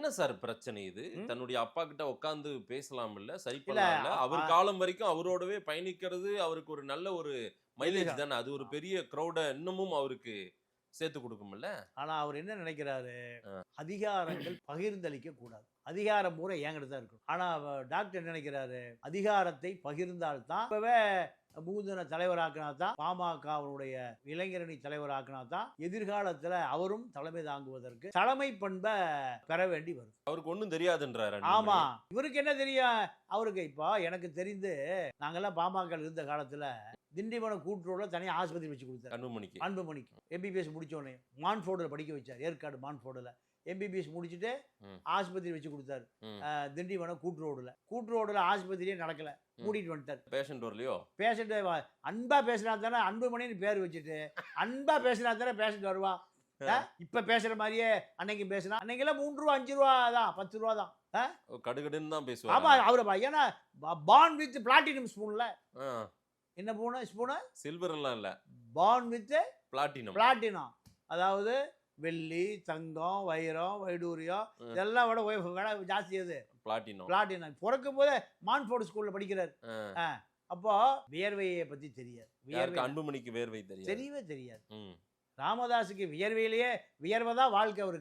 என்ன சார் பிரச்சனை இது? ம்? தன்னுடைய அப்பா கிட்ட உட்கார்ந்து பேசலாம்ல, சரி இல்ல பண்ணலாம்ல. அ அவர் அ காலம் வரைக்கும் அவரோடவே பயணிக்கிறது அவருக்கு ஒரு நல்ல ஒரு மைலேஜ் எதிர்காலம். தானே. அது ஒரு பெரிய கிரவுட இன்னமும் அவருக்கு சேர்த்து குடுக்கும்ல. ஆனா அவர் என்ன நினைக்கிறாரு, அ. அதிகாரங்கள் பகிர்ந்தளிக்க கூடாது. அதிகாரம் பூரா என்கிட்ட தான் இருக்கணும். ஆனா டாக்டர் என்ன நினைக்கிறாரு, அதிகாரத்தை பகிர்ந்தால் தான் இப்பவே மூதன தலைவராக்கினா தான் பாமகவுடைய இளைஞரணி தலைவராக்கினா தான் எதிர்காலத்துல அவரும் தலைமை தாங்குவதற்கு தலைமை பண்பை பெற வேண்டி வரும். அவருக்கு ஒண்ணும் தெரியாதுன்றாரு ஆமா. அன்புமணி. இவருக்கு என்ன தெரியும்? அவருக்கு இப்போ எனக்கு தெரிந்து நாங்கெல்லாம் பாமக இருந்த காலத்துல திண்டிவனம் கூட்டுறவுல தனியா ஆஸ்பத்திரி வச்சு கொடுத்தாரு. அன்புமணிக்கு. அன்புமணிக்கு எம்பிபிஎஸ் முடிச்ச உடனே மான்ஃபோர்டில் படிக்க வச்சார். ஏற்காடு மான்ஃபோர்டில் எம்பிபிஎஸ் முடிச்சுட்டு ம். ஆஸ்பத்திரி வச்சு கொடுத்தாரு. ம். திண்டிவனம் கூட்டுறவுல ஆஸ்பத்திரியே நடக்கல, மூடிட்டு வந்துட்டார். பேஷண்ட் வரலையோ? பேஷண்ட் அன்பா பேசினா தானே அன்புமணின்னு பேர் வச்சுட்டு அன்பா பேசினா தானே பேஷண்ட் வருவா. இப்ப பேசுற மாதிரியே அன்னைக்கு பேசினா அன்னைக்கெல்லாம் 3 ரூபா 5 ரூபா தான் 10 ரூபா தான். கடுகடுன்னு தான் ஆமா பேசுவாரு. அவரு ஏன்னா பார்ன் வித் பிளாட்டினம் ஸ்பூன்ல ஆ. என்ன ஸ்பூனு சில்வர் எல்லாம் இல்ல. Born with platinum. பிளாட்டினம், அதாவது வெள்ளி, தங்கம், வைரம், வைடூரியம் இதெல்லாம் விட ஜாஸ்தி. அது பிளாட்டினம். பிளாட்டினம். பிறக்கும் போதே மான்ஃபோர்ட் ஸ்கூல்ல படிக்கிறார். அப்போ வியர்வையை பத்தி தெரியாது. யாருக்கு? அன்புமணிக்கு வேர்வை தெரியாது. தெரியவே தெரியாது. ம். ராமதாஸுக்கு வியர்வையிலேயே வியர்வை தான் வாழ்க்கை அவருக்கு.